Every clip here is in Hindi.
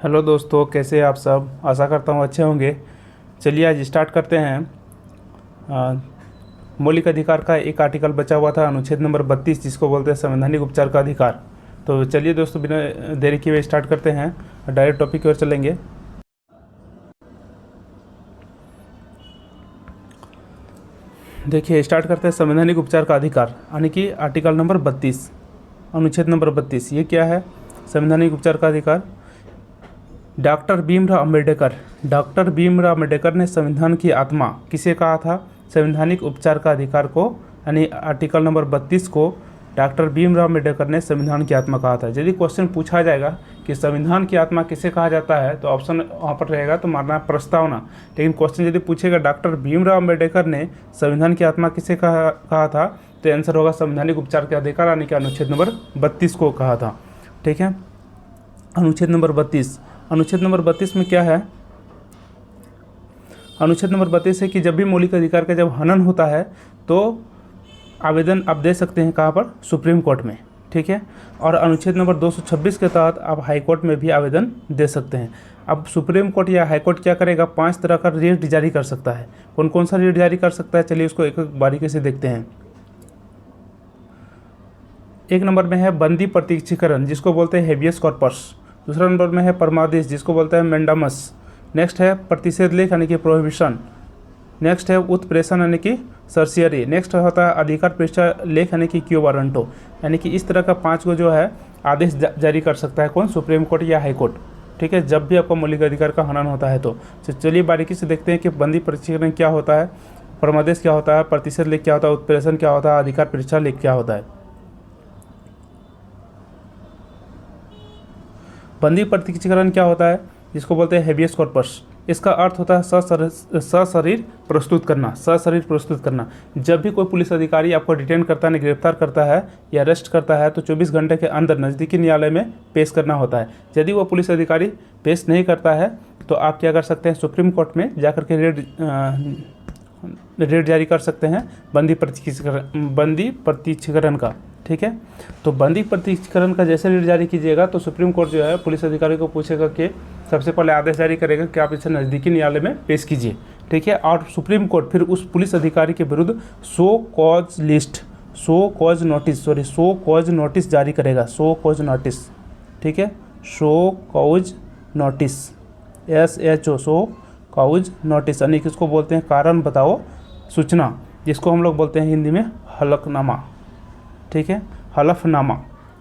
हेलो दोस्तों, कैसे हैं आप सब। आशा करता हूँ अच्छे होंगे। चलिए आज स्टार्ट करते हैं। अ, मौलिक अधिकार का एक आर्टिकल बचा हुआ था, अनुच्छेद नंबर 32, जिसको बोलते हैं संवैधानिक उपचार का अधिकार। तो चलिए दोस्तों, बिना देरी किए हुए स्टार्ट करते हैं, डायरेक्ट टॉपिक की ओर चलेंगे। देखिए, स्टार्ट करते हैं संवैधानिक उपचार का अधिकार, यानी कि आर्टिकल नंबर 32, अनुच्छेद नंबर 32। ये क्या है? संवैधानिक उपचार का अधिकार। डॉक्टर भीमराव अम्बेडकर ने संविधान की आत्मा किसे कहा था? संवैधानिक उपचार का अधिकार को, यानी आर्टिकल नंबर 32 को डॉक्टर भीमराव अम्बेडकर ने संविधान की आत्मा कहा था। यदि क्वेश्चन पूछा जाएगा कि संविधान की आत्मा किसे कहा जाता है, तो ऑप्शन वहाँ पर रहेगा तो मारना है प्रस्तावना। लेकिन क्वेश्चन यदि पूछेगा डॉक्टर भीमराव अम्बेडकर ने संविधान की आत्मा किसे कहा था, तो आंसर होगा संवैधानिक उपचार के अधिकार, यानी कि अनुच्छेद नंबर 32 को कहा था। ठीक है, अनुच्छेद नंबर 32। अनुच्छेद नंबर 32 में क्या है? अनुच्छेद नंबर 32 है कि जब भी मौलिक अधिकार का जब हनन होता है तो आवेदन आप दे सकते हैं, कहाँ पर? सुप्रीम कोर्ट में। ठीक है, और अनुच्छेद नंबर 226 के तहत आप हाई कोर्ट में भी आवेदन दे सकते हैं। अब सुप्रीम कोर्ट या हाई कोर्ट क्या करेगा? 5 तरह का रेट जारी कर सकता है। कौन कौन सा रेट जारी कर सकता है, चलिए उसको एक एक बारीकी से देखते हैं। एक नंबर में है बंदी प्रत्यक्षीकरण, जिसको बोलते हैं हेबियस कॉर्पस। दूसरा नंबर में है परमादेश, जिसको बोलते हैं मैंडामस। नेक्स्ट है प्रतिषेध लेख, यानी कि प्रोहिबिशन। नेक्स्ट है उत्प्रेषण, यानी कि सर्सियरी। नेक्स्ट होता है अधिकार परीक्षा लेख, यानी कि क्यू वारंटो। यानी कि इस तरह का 5 को जो है आदेश जारी कर सकता है कौन? सुप्रीम कोर्ट या हाई कोर्ट। ठीक है, जब भी आपका मौलिक अधिकार का हनन होता है तो चलिए बारीकी से देखते हैं कि बंदी प्रत्यक्षीकरण क्या होता है, परमादेश क्या होता है, प्रतिषेध लेख क्या होता है, उत्प्रेषण क्या होता है, अधिकार परीक्षा लेख क्या होता है। बंदी प्रत्यक्षीकरण क्या होता है? जिसको बोलते हैं हेबियस कॉर्पस। इसका अर्थ होता है सशरीर प्रस्तुत करना। सशरीर प्रस्तुत करना। जब भी कोई पुलिस अधिकारी आपको डिटेन करता है, गिरफ्तार करता है या अरेस्ट करता है, तो 24 घंटे के अंदर नज़दीकी न्यायालय में पेश करना होता है। यदि वो पुलिस अधिकारी पेश नहीं करता है तो आप क्या कर सकते हैं? सुप्रीम कोर्ट में जाकर के रेट जारी कर सकते हैं बंदी प्रत्यक्षीकरण का। ठीक है, तो बंदी प्रत्यक्षीकरण का जैसे रेट जारी कीजिएगा तो सुप्रीम कोर्ट जो है पुलिस अधिकारी को पूछेगा कि सबसे पहले आदेश जारी करेगा कि आप इसे नज़दीकी न्यायालय में पेश कीजिए। ठीक है, और सुप्रीम कोर्ट फिर उस पुलिस अधिकारी के विरुद्ध शो कॉज नोटिस जारी करेगा। Show cause notice. ठीक है, show cause notice, SHO, show cause notice, यानी कि इसको बोलते हैं कारण बताओ सूचना, जिसको हम लोग बोलते हैं हिंदी में हलफनामा। ठीक है, हलफनामा।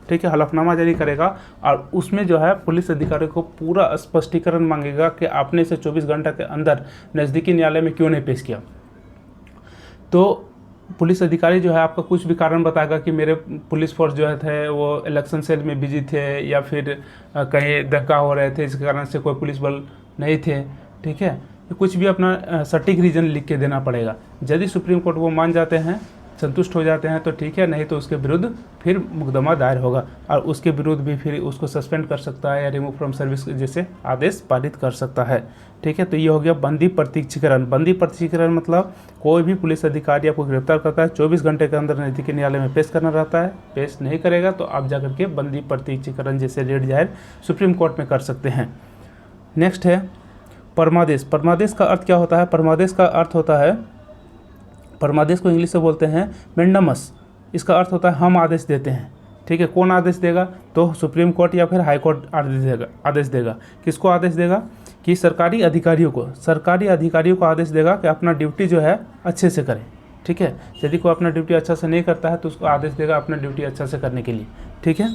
ठीक है, हलफनामा जारी करेगा और उसमें जो है पुलिस अधिकारी को पूरा स्पष्टीकरण मांगेगा कि आपने इसे 24 घंटे के अंदर नज़दीकी न्यायालय में क्यों नहीं पेश किया। तो पुलिस अधिकारी जो है आपका कुछ भी कारण बताएगा कि मेरे पुलिस फोर्स जो है थे वो इलेक्शन सेल में बिजी थे, या फिर कहीं धक्का हो रहे थे, इसके कारण से कोई पुलिस बल नहीं थे। ठीक है, कुछ भी अपना सटीक रीज़न लिख के देना पड़ेगा। यदि सुप्रीम कोर्ट वो मान जाते हैं, संतुष्ट हो जाते हैं तो ठीक है, नहीं तो उसके विरुद्ध फिर मुकदमा दायर होगा और उसके विरुद्ध भी फिर उसको सस्पेंड कर सकता है या रिमूव फ्रॉम सर्विस जैसे आदेश पारित कर सकता है। ठीक है, तो ये हो गया बंदी प्रत्यक्षीकरण। बंदी प्रत्यक्षीकरण मतलब कोई भी पुलिस अधिकारी आपको गिरफ्तार करता है, 24 घंटे के अंदर नज़दीकी न्यायालय में पेश करना रहता है। पेश नहीं करेगा तो आप जाकर के बंदी प्रत्यक्षीकरण जैसे रेट जाहिर सुप्रीम कोर्ट में कर सकते हैं। नेक्स्ट है परमादेश। परमादेश का अर्थ क्या होता है? परमादेश का अर्थ होता है, परमादेश को इंग्लिश से बोलते हैं मैंडामस। इसका अर्थ होता है हम आदेश देते हैं। ठीक है, कौन आदेश देगा? तो सुप्रीम कोर्ट या फिर हाई कोर्ट आदेश देगा। किसको आदेश देगा? कि सरकारी अधिकारियों को आदेश देगा कि अपना ड्यूटी जो है अच्छे से करें। ठीक है, यदि कोई अपना ड्यूटी अच्छा से नहीं करता है तो उसको आदेश देगा अपना ड्यूटी अच्छा से करने के लिए। ठीक है,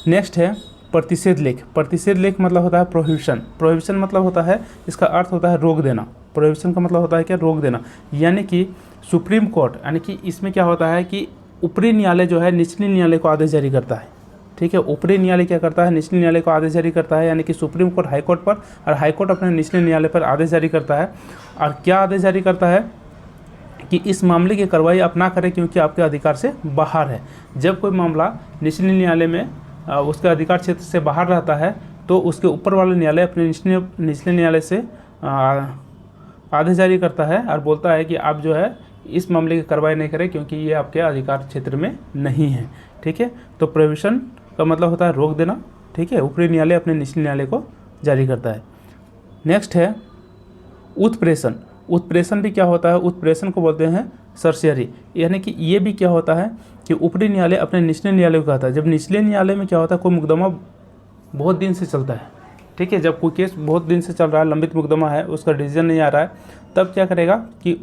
नेक्स्ट है प्रतिषेध लेख। प्रतिषेध लेख मतलब होता है प्रोहिबिशन। प्रोहिबिशन मतलब होता है, इसका अर्थ होता है रोक देना। प्रोहिबिशन का मतलब होता है क्या? रोक देना। यानी कि सुप्रीम कोर्ट, यानी कि इसमें क्या होता है कि ऊपरी न्यायालय जो है निचले न्यायालय को आदेश जारी करता है। ठीक है, ऊपरी न्यायालय क्या करता है? निचले न्यायालय को आदेश जारी करता है, यानी कि सुप्रीम कोर्ट हाई कोर्ट पर और हाई कोर्ट अपने निचले न्यायालय पर आदेश जारी करता है। और क्या आदेश जारी करता है? कि इस मामले की कार्रवाई आप ना करें क्योंकि आपके अधिकार से बाहर है। जब कोई मामला निचले न्यायालय में उसके अधिकार क्षेत्र से बाहर रहता है तो उसके ऊपर वाले न्यायालय अपने निचले न्यायालय से आदेश जारी करता है और बोलता है कि आप जो है इस मामले की कार्रवाई नहीं करें क्योंकि ये आपके अधिकार क्षेत्र में नहीं है। ठीक है, तो प्रोहिबिशन का मतलब होता है रोक देना। ठीक है, ऊपरी न्यायालय अपने निचले न्यायालय को जारी करता है। नेक्स्ट है उत्प्रेषण। उत्प्रेषण भी क्या होता है, उत्प्रेषण को बोलते हैं सर्सियरी, यानी कि ये भी क्या होता है कि ऊपरी न्यायालय अपने निचले न्यायालय को कहता है। जब निचले न्यायालय में क्या होता है, कोई मुकदमा बहुत दिन से चलता है, ठीक है, जब कोई केस बहुत दिन से चल रहा है, लंबित मुकदमा है, उसका डिसीजन नहीं आ रहा है, तब क्या करेगा कि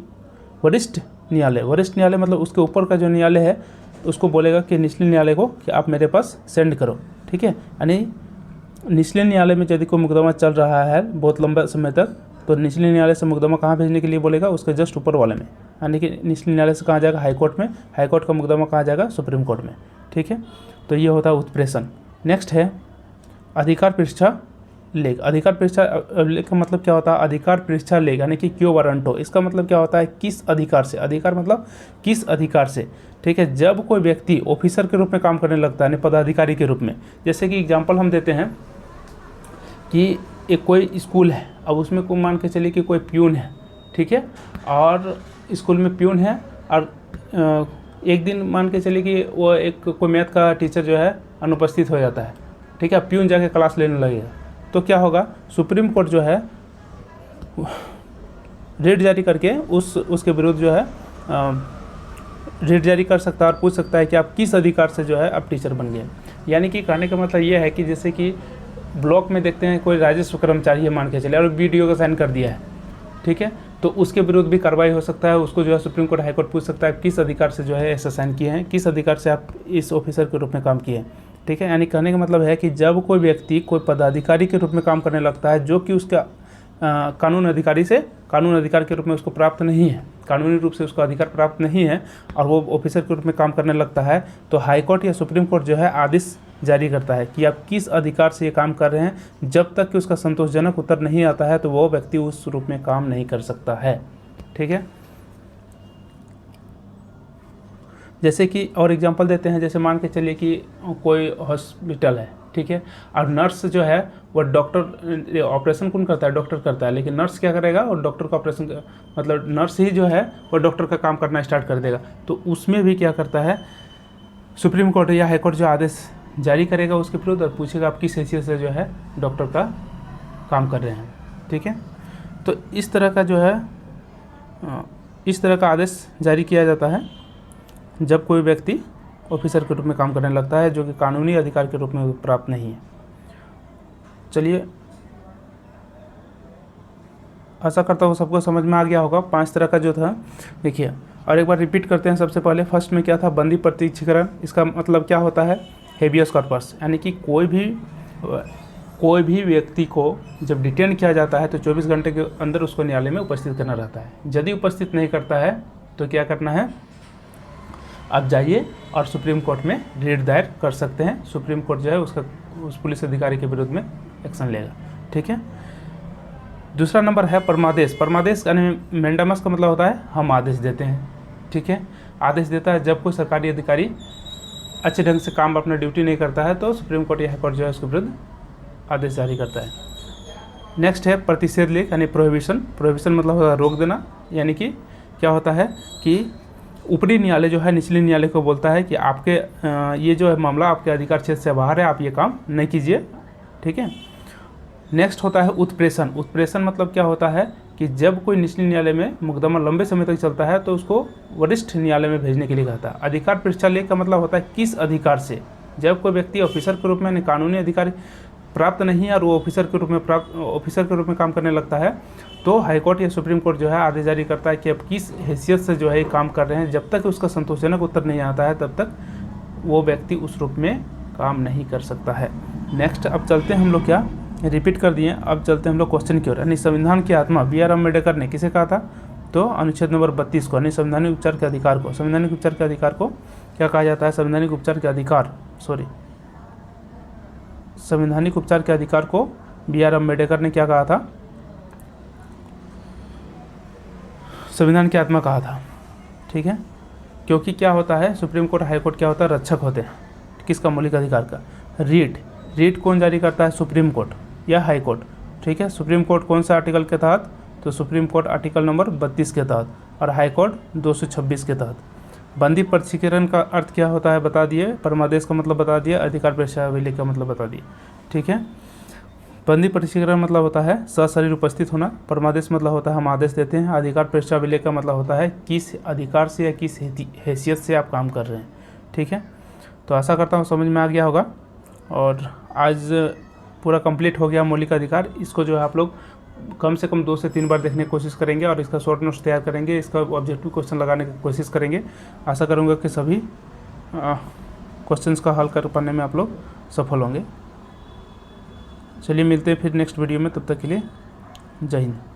वरिष्ठ न्यायालय मतलब उसके ऊपर का जो न्यायालय है उसको बोलेगा कि निचले न्यायालय को कि आप मेरे पास सेंड करो, ठीक है। यानी निचले न्यायालय में यदि कोई मुकदमा चल रहा है बहुत लंबा समय तक, तो निचले न्यायालय से मुकदमा कहाँ भेजने के लिए बोलेगा, उसके जस्ट ऊपर वाले में, यानी कि निचले न्यायालय से कहाँ जाएगा, हाईकोर्ट में, हाईकोर्ट का मुकदमा कहाँ जाएगा, सुप्रीम कोर्ट में, ठीक है। तो ये होता है उत्प्रेषण। नेक्स्ट है अधिकार परीक्षा लेख। अधिकार परीक्षा लेख का मतलब क्या होता है, अधिकार परीक्षा लेख यानी कि क्यो वारंटो, इसका मतलब क्या होता है, किस अधिकार से, अधिकार मतलब किस अधिकार से, ठीक है। जब कोई व्यक्ति ऑफिसर के रूप में काम करने लगता है, यानी पदाधिकारी के रूप में, जैसे कि एग्जांपल हम देते हैं कि एक कोई स्कूल है, अब उसमें को मान के चलिए कि कोई प्यून है, ठीक है, और स्कूल में प्यून है, और एक दिन मान के चलिए कि वो एक कोई मैथ का टीचर जो है अनुपस्थित हो जाता है, ठीक है, प्यून जाके क्लास लेने लगेगा, तो क्या होगा, सुप्रीम कोर्ट जो है रेट जारी करके उसके विरुद्ध जो है रेट जारी कर सकता है और पूछ सकता है कि आप किस अधिकार से जो है आप टीचर बन गए। यानी कि कहने का मतलब ये है कि जैसे कि ब्लॉक में देखते हैं कोई राजस्व कर्मचारी है मान के चले, और वीडियो का साइन कर दिया है, ठीक है, तो उसके विरुद्ध भी कार्रवाई हो सकता है, उसको जो है सुप्रीम कोर्ट हाई कोर्ट पूछ सकता है किस अधिकार से जो है ऐसा साइन किए हैं, किस अधिकार से आप इस ऑफिसर के रूप में काम किए हैं, ठीक है। यानी कहने का मतलब है कि जब कोई व्यक्ति कोई पदाधिकारी के रूप में काम करने लगता है जो कि उसका कानून अधिकार के रूप में उसको प्राप्त नहीं है, कानूनी रूप से उसको अधिकार प्राप्त नहीं है, और वो ऑफिसर के रूप में काम करने लगता है, तो हाई कोर्ट या सुप्रीम कोर्ट जो है आदेश जारी करता है कि आप किस अधिकार से ये काम कर रहे हैं। जब तक कि उसका संतोषजनक उत्तर नहीं आता है तो वो व्यक्ति उस रूप में काम नहीं कर सकता है, ठीक है। जैसे कि और एग्जांपल देते हैं, जैसे मान के चलिए कि कोई हॉस्पिटल है, ठीक है, और नर्स जो है वो डॉक्टर, ऑपरेशन कौन करता है, डॉक्टर करता है, लेकिन नर्स क्या करेगा, और डॉक्टर का ऑपरेशन मतलब नर्स ही जो है वो डॉक्टर का काम करना स्टार्ट कर देगा, तो उसमें भी क्या करता है सुप्रीम कोर्ट या हाई कोर्ट जो आदेश जारी करेगा उसके विरुद्ध, और पूछेगा आप किस हैसियत से जो है डॉक्टर का काम कर रहे हैं, ठीक है। तो इस तरह का जो है इस तरह का आदेश जारी किया जाता है जब कोई व्यक्ति ऑफिसर के रूप में काम करने लगता है जो कि कानूनी अधिकार के रूप में प्राप्त नहीं है। चलिए, आशा करता हूँ सबको समझ में आ गया होगा 5 तरह का जो था, देखिए और एक बार रिपीट करते हैं। सबसे पहले फर्स्ट में क्या था, बंदी प्रत्यक्षीकरण। इसका मतलब क्या होता है, हेबियस कॉर्पस, यानी कि कोई भी व्यक्ति को जब डिटेन किया जाता है तो 24 घंटे के अंदर उसको न्यायालय में उपस्थित करना रहता है। यदि उपस्थित नहीं करता है तो क्या करना है, आप जाइए और सुप्रीम कोर्ट में रिट दायर कर सकते हैं। सुप्रीम कोर्ट जो है उस पुलिस अधिकारी के विरुद्ध में एक्शन लेगा, ठीक है। दूसरा नंबर है परमादेश। परमादेश यानी मैंडामस का मतलब होता है हम आदेश देते हैं, ठीक है। आदेश देता है जब कोई सरकारी अधिकारी अच्छे ढंग से काम अपना ड्यूटी नहीं करता है तो सुप्रीम कोर्ट या हाई कोर्ट जो है उसके विरुद्ध आदेश जारी करता है। नेक्स्ट है प्रतिषेध लेख यानी प्रोहिबिशन। प्रोहिबिशन मतलब होता है रोक देना, यानी कि क्या होता है कि ऊपरी न्यायालय जो है निचले न्यायालय को बोलता है कि आपके ये जो है मामला आपके अधिकार क्षेत्र से बाहर है, आप ये काम नहीं कीजिए, ठीक है। नेक्स्ट होता है उत्प्रेषण। उत्प्रेषण मतलब क्या होता है कि जब कोई निचले न्यायालय में मुकदमा लंबे समय तक चलता है तो उसको वरिष्ठ न्यायालय में भेजने के लिए कहता है। अधिकार परीक्षा लेख का मतलब होता है किस अधिकार से, जब कोई व्यक्ति ऑफिसर के रूप में कानूनी अधिकार प्राप्त नहीं है और वो ऑफिसर के रूप में काम करने लगता है तो हाईकोर्ट या सुप्रीम कोर्ट जो है आदेश जारी करता है कि आप किस हैसियत से जो है काम कर रहे हैं। जब तक उसका संतोषजनक उत्तर नहीं आता है तब तक वो व्यक्ति उस रूप में काम नहीं कर सकता है। नेक्स्ट अब चलते हैं हम लोग, क्या रिपीट कर दिए, अब चलते हैं हम लोग क्वेश्चन की ओर। यानी संविधान की आत्मा B.R. अम्बेडकर ने किसे कहा था, तो अनुच्छेद नंबर 32 को, यानी संवैधानिक उपचार के अधिकार को। संवैधानिक उपचार के अधिकार को क्या कहा जाता है, संवैधानिक उपचार के अधिकार संवैधानिक उपचार के अधिकार को B.R. अम्बेडकर ने क्या कहा था, संविधान की आत्मा कहा था, ठीक है। क्योंकि क्या होता है, सुप्रीम कोर्ट हाई कोर्ट क्या होता है, रक्षक होते हैं किसका, मौलिक अधिकार का। रीट कौन जारी करता है, सुप्रीम कोर्ट या हाई कोर्ट, ठीक है। सुप्रीम कोर्ट कौन सा आर्टिकल के तहत, तो सुप्रीम कोर्ट आर्टिकल नंबर 32 के तहत और हाई कोर्ट 226 के तहत। बंदी प्रत्यक्षीकरण का अर्थ क्या होता है बता दिए, परमादेश का मतलब बता दिए, अधिकार परीक्षा लेख का मतलब बता दिए, ठीक है। प्रतिबंधी प्रतिक्रिया मतलब होता है सशरीर उपस्थित होना। परमादेश मतलब होता है हम आदेश देते हैं। अधिकार पृष्ठा विलेय का मतलब होता है किस अधिकार से या किस हैसियत से आप काम कर रहे हैं। ठीक है, तो आशा करता हूँ समझ में आ गया होगा। और आज पूरा कंप्लीट हो गया मौलिक अधिकार। इसको जो है आप लोग कम से कम 2 से 3 बार देखने की कोशिश करेंगे और इसका शॉर्ट नोट्स तैयार करेंगे, इसका ऑब्जेक्टिव क्वेश्चन लगाने की कोशिश करेंगे। आशा करूँगा कि सभी क्वेश्चंस का हल कर पाने में आप लोग सफल होंगे। चलिए मिलते हैं फिर नेक्स्ट वीडियो में, तब तक के लिए जय हिंद।